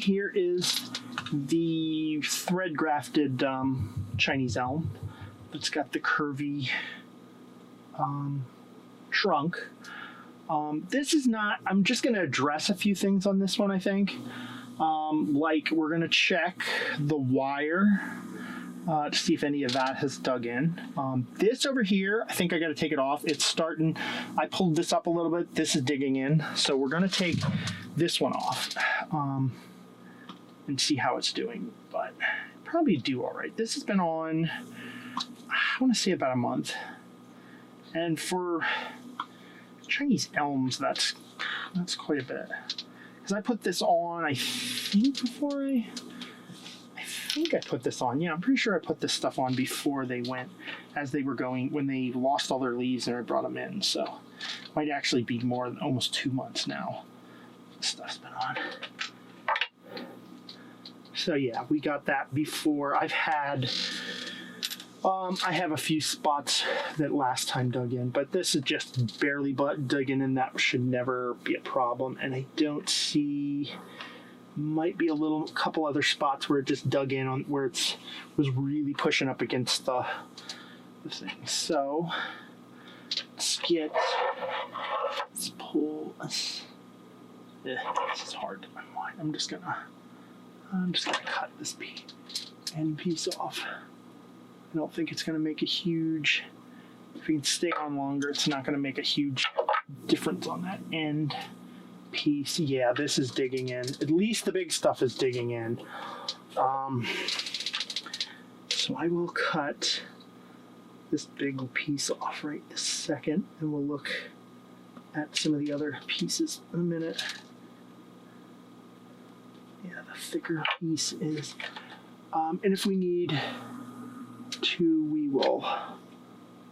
here is the thread grafted Chinese elm. It's got the curvy trunk. This is not, I'm just going to address a few things on this one, I think. Like we're going to check the wire to see if any of that has dug in. This over here, I think I got to take it off. It's starting, I pulled this up a little bit. This is digging in. So we're going to take this one off and see how it's doing. But probably do all right. This has been on, I want to say about a month. And for Chinese elms, that's quite a bit. Because I put this on, I think before I put this on. Yeah, I'm pretty sure I put this stuff on before they went, as they were going, when they lost all their leaves and I brought them in. So it might actually be more than almost 2 months now this stuff's been on. So yeah, we got that before. I've had, I have a few spots that last time dug in, but this is just barely dug in, and that should never be a problem. And I don't see, might be a couple other spots where it just dug in on where it was really pushing up against the thing. So let's pull this. This is hard to unwind. I'm just gonna cut this piece off. I don't think it's gonna make a huge, if you can stay on longer, it's not gonna make a huge difference on that end piece. Yeah, this is digging in. At least the big stuff is digging in. So I will cut this big piece off right this second, and we'll look at some of the other pieces in a minute. Yeah, the thicker piece is, and if we need to, we will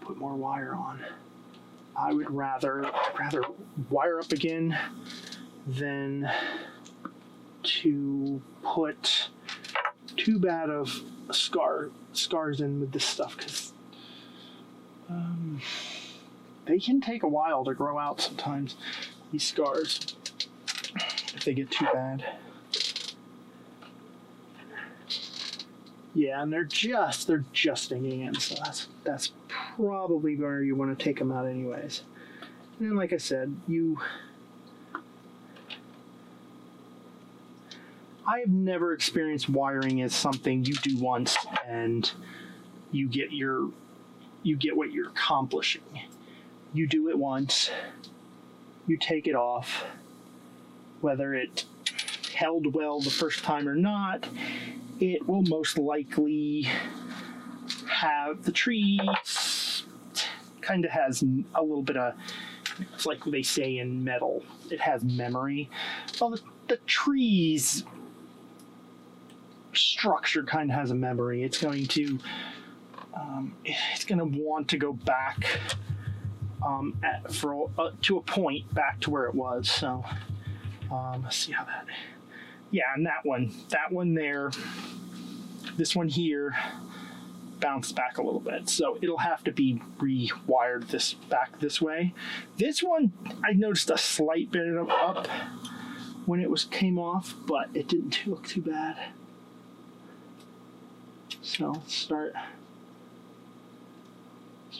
put more wire on. I would rather wire up again than to put too bad of scars in with this stuff, because they can take a while to grow out sometimes, these scars, if they get too bad. Yeah, and they're just digging in, so that's probably where you want to take them out anyways. And then, like I said, I have never experienced wiring as something you do once and you get what you're accomplishing. You do it once, you take it off, whether it held well the first time or not, it will most likely have the tree kind of has a little bit of, it's like they say in metal, it has memory. Well, the tree's structure kind of has a memory. It's going to want to go back to a point back to where it was. So let's see how that. Yeah, and that one there, this one here bounced back a little bit, so it'll have to be rewired back this way. This one, I noticed a slight bit of up when it came off, but it didn't look too bad. So let's start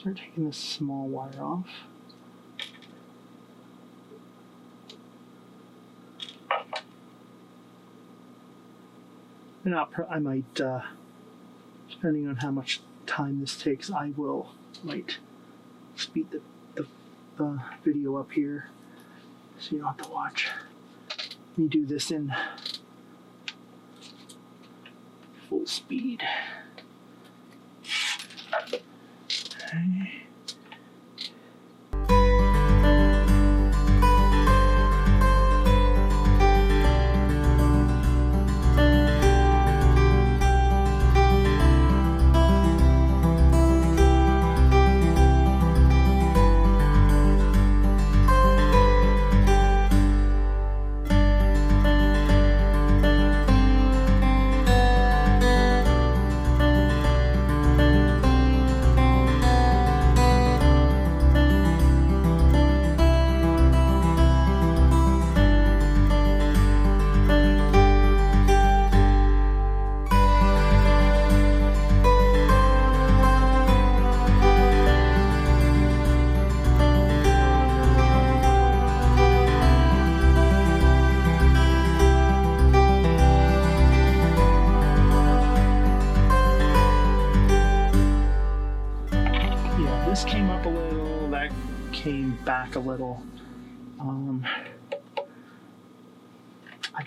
taking this small wire off. And I might, depending on how much time this takes, I might speed the video up here so you don't have to watch me do this in full speed. Okay. back a little. I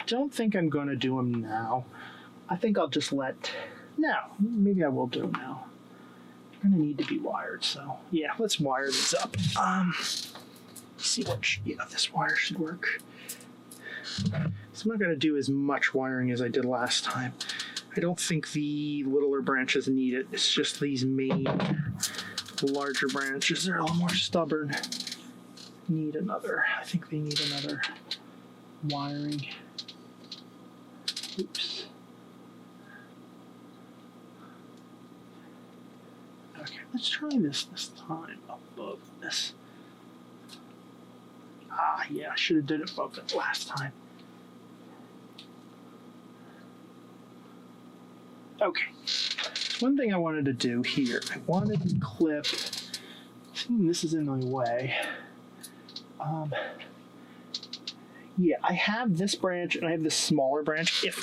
don't think I'm going to do them now. I think I'll just maybe I will do them now. They're going to need to be wired, so yeah, let's wire these up. See this wire should work. So I'm not going to do as much wiring as I did last time. I don't think the littler branches need it. It's just these main larger branches. They're a little more stubborn. I think they need another wiring. Oops. Okay, let's try this time above this. Yeah, I should have did it above it last time. Okay, one thing I wanted to do here, I wanted to clip, this is in my way. Yeah, I have this branch and I have this smaller branch. If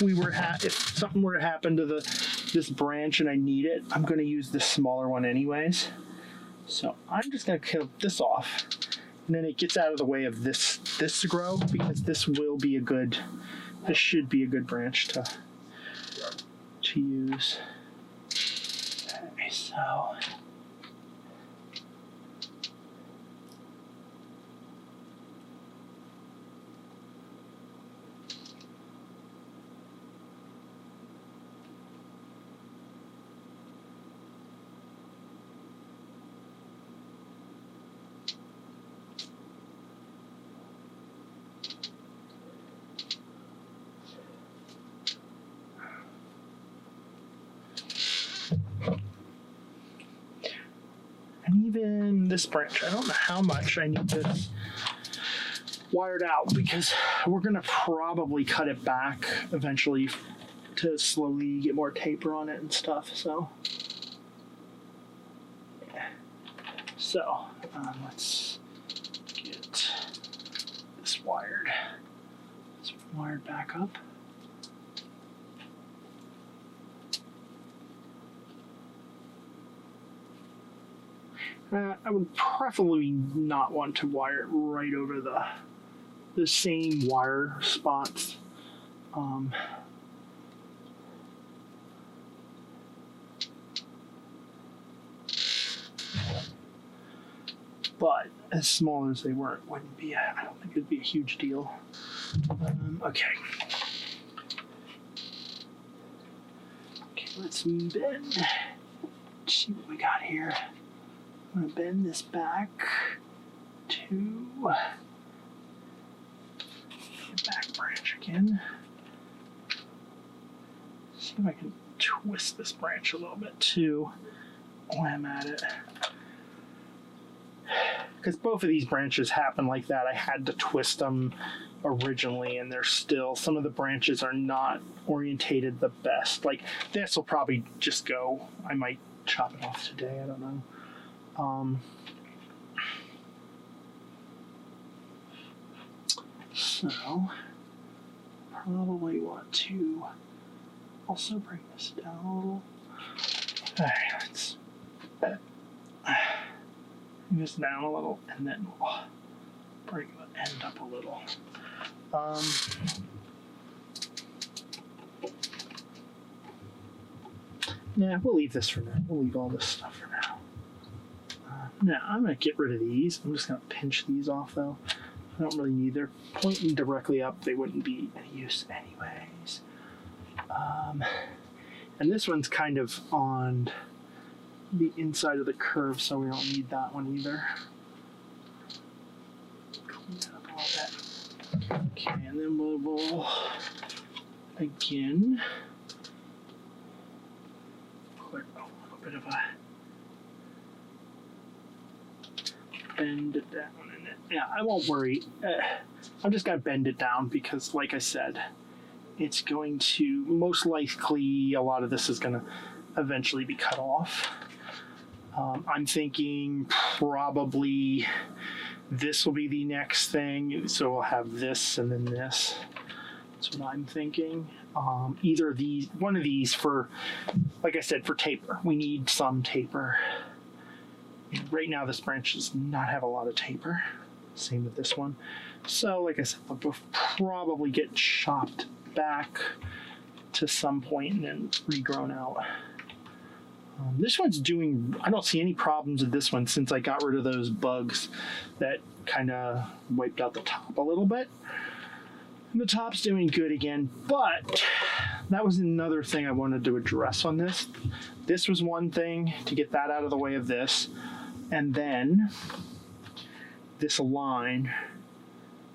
something were to happen to this branch and I need it, I'm going to use this smaller one anyways. So I'm just going to clip this off, and then it gets out of the way of this to grow, because this should be a good branch to use. Okay, so even this branch, I don't know how much I need this wired out, because we're going to probably cut it back eventually to slowly get more taper on it and stuff. So let's get this wired. It's wired back up. I would preferably not want to wire it right over the same wire spots. But as small as they were, it wouldn't be. I don't think it'd be a huge deal. Okay. Okay, let's bend. Let's see what we got here. I'm going to bend this back to the back branch again. See if I can twist this branch a little bit too while I'm at it. Because both of these branches happen like that. I had to twist them originally, and they're still, some of the branches are not orientated the best. Like this will probably just go. I might chop it off today, I don't know. So probably want to also bring this down a little. Alright, let's bring this down a little, and then we'll bring the end up a little. Yeah, we'll leave this for now. We'll leave all this stuff for now. Now, I'm going to get rid of these. I'm just going to pinch these off, though. I don't really need. They're pointing directly up. They wouldn't be any use anyways. And this one's kind of on the inside of the curve, so we don't need that one either. Clean that up a little bit. Okay, and then we'll again put a little bit of a bend it down in it. Yeah, I won't worry. I'm just going to bend it down because, like I said, it's going to, most likely, a lot of this is going to eventually be cut off. I'm thinking probably this will be the next thing. So we'll have this and then this. That's what I'm thinking. Either of these, one of these for, like I said, for taper. We need some taper. Right now this branch does not have a lot of taper. Same with this one. So, like I said, they'll probably get chopped back to some point and then regrown out. This one's doing, I don't see any problems with this one since I got rid of those bugs that kind of wiped out the top a little bit. And the top's doing good again, but that was another thing I wanted to address on this. This was one thing to get that out of the way of this. And then this line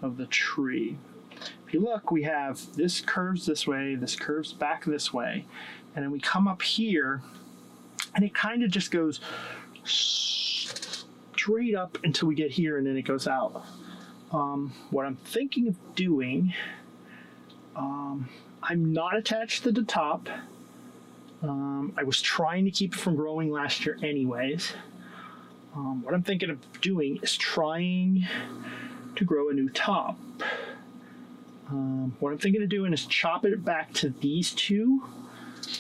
of the tree. If you look, we have this curves this way, this curves back this way, and then we come up here and it kind of just goes straight up until we get here and then it goes out. What I'm thinking of doing, I'm not attached to the top. I was trying to keep it from growing last year anyways. What I'm thinking of doing is trying to grow a new top. What I'm thinking of doing is chop it back to these two,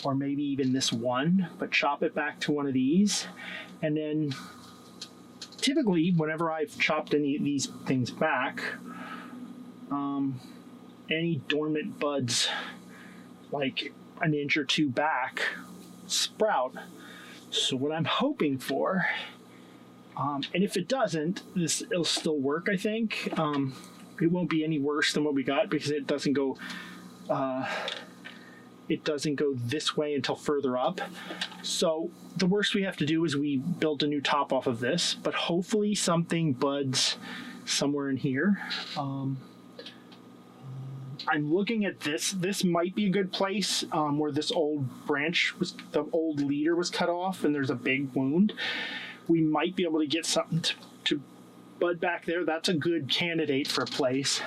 or maybe even this one, but chop it back to one of these. And then typically, whenever I've chopped any of these things back, any dormant buds, like an inch or two back, sprout. So what I'm hoping for, and if it doesn't, it'll still work, I think. It won't be any worse than what we got because it doesn't go this way until further up. So the worst we have to do is we build a new top off of this, but hopefully something buds somewhere in here. I'm looking at this. This might be a good place where this old branch the old leader was cut off and there's a big wound. We might be able to get something to bud back there. That's a good candidate for a place.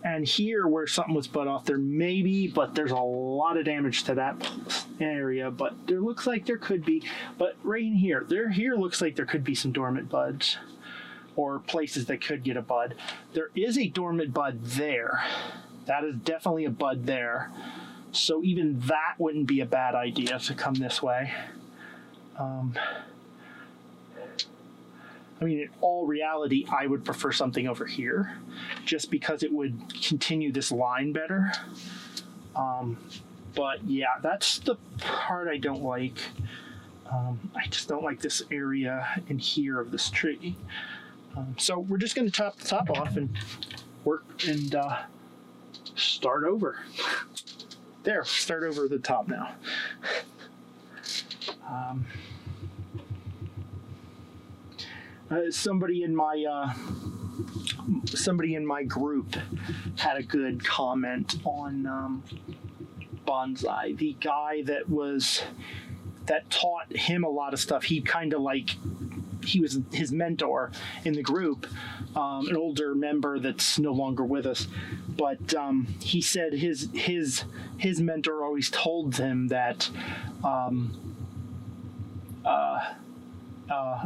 And here where something was bud off there, maybe, but there's a lot of damage to that area, but there looks like there could be. But right in here, here looks like there could be some dormant buds or places that could get a bud. There is a dormant bud there. That is definitely a bud there. So even that wouldn't be a bad idea to come this way. I mean, in all reality, I would prefer something over here just because it would continue this line better. But yeah, that's the part I don't like. I just don't like this area in here of this tree. So we're just going to chop the top off and work and start over. There, start over the top now. Somebody in my group had a good comment on Bonsai. The guy that taught him a lot of stuff. He kind of he was his mentor in the group, an older member that's no longer with us. But he said his mentor always told him that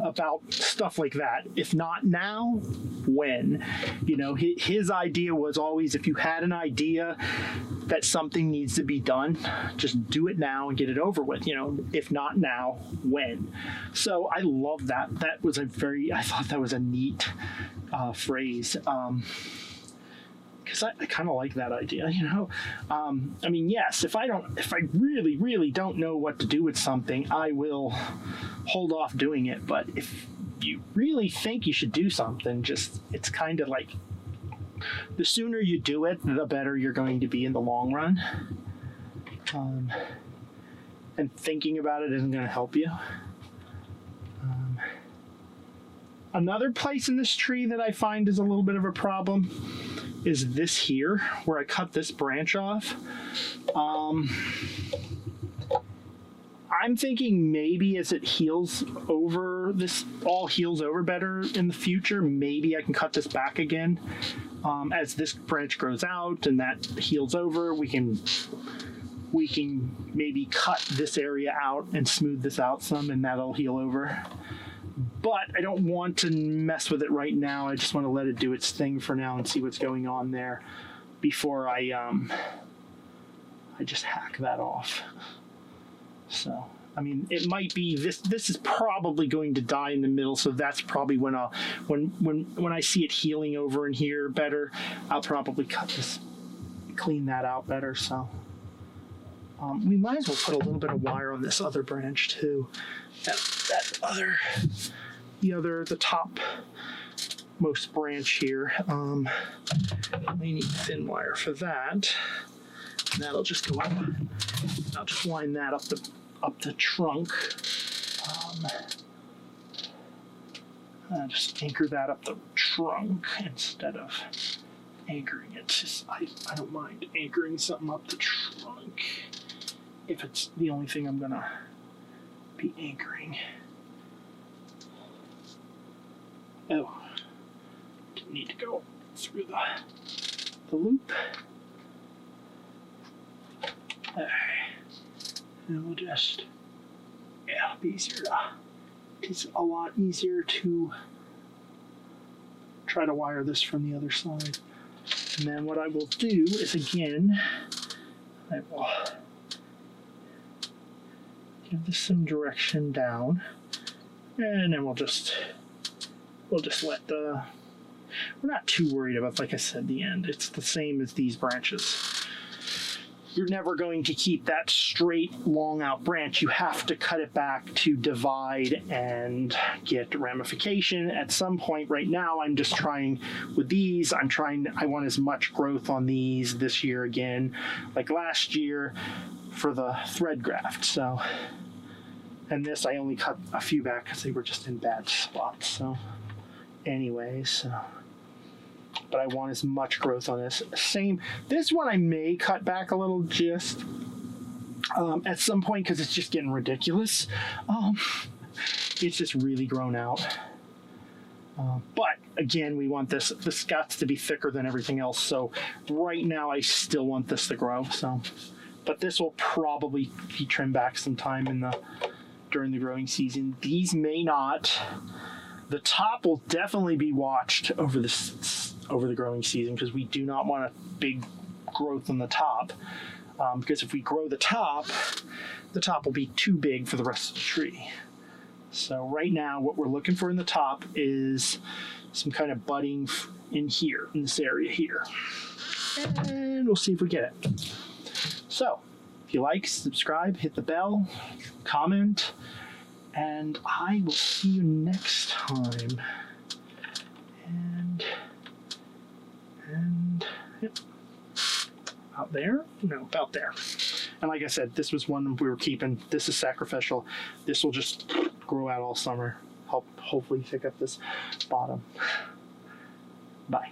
about stuff like that. If not now, when? You know, his idea was always, if you had an idea that something needs to be done, just do it now and get it over with. You know, if not now, when? So I love that. I thought that was a neat phrase. Because I kind of like that idea, you know. I mean, yes, if I really, really don't know what to do with something, I will hold off doing it. But if you really think you should do something, it's kind of like the sooner you do it, the better you're going to be in the long run. And thinking about it isn't going to help you. Another place in this tree that I find is a little bit of a problem is this here, where I cut this branch off. I'm thinking maybe as it heals over, this all heals over better in the future, maybe I can cut this back again. As this branch grows out and that heals over, we can maybe cut this area out and smooth this out some, and that'll heal over. But I don't want to mess with it right now. I just want to let it do its thing for now and see what's going on there before I just hack that off. So I mean, it might be this is probably going to die in the middle, so that's probably when when I see it healing over in here better, I'll probably clean that out better. So we might as well put a little bit of wire on this other branch too. The top most branch here. We need thin wire for that. And that'll just go up. I'll just line that up the trunk. Just anchor that up the trunk instead of anchoring it. Just, I don't mind anchoring something up the trunk if it's the only thing I'm gonna be anchoring. Oh, didn't need to go through the loop. There. And we'll just, it'll be easier it's a lot easier to try to wire this from the other side. And then what I will do is, again, I will give this some direction down, and then we'll just let we're not too worried about, like I said, the end. It's the same as these branches. You're never going to keep that straight, long out branch. You have to cut it back to divide and get ramification at some point. Right now, I'm just trying with these. I want as much growth on these this year again, like last year for the thread graft. So, and this I only cut a few back because they were just in bad spots. So, anyways, but I want as much growth on this. This one I may cut back a little just at some point because it's just getting ridiculous. It's just really grown out. But again, we want this got to be thicker than everything else. So right now I still want this to grow. So, but this will probably be trimmed back sometime during the growing season. These may not. The top will definitely be watched over the growing season because we do not want a big growth on the top. Because if we grow the top will be too big for the rest of the tree. So right now, what we're looking for in the top is some kind of budding in here, in this area here. And we'll see if we get it. So, if you like, subscribe, hit the bell, comment, and I will see you next time. And yep. Out there? No, about there. And like I said, this was one we were keeping. This is sacrificial. This will just grow out all summer. Hopefully pick up this bottom. Bye.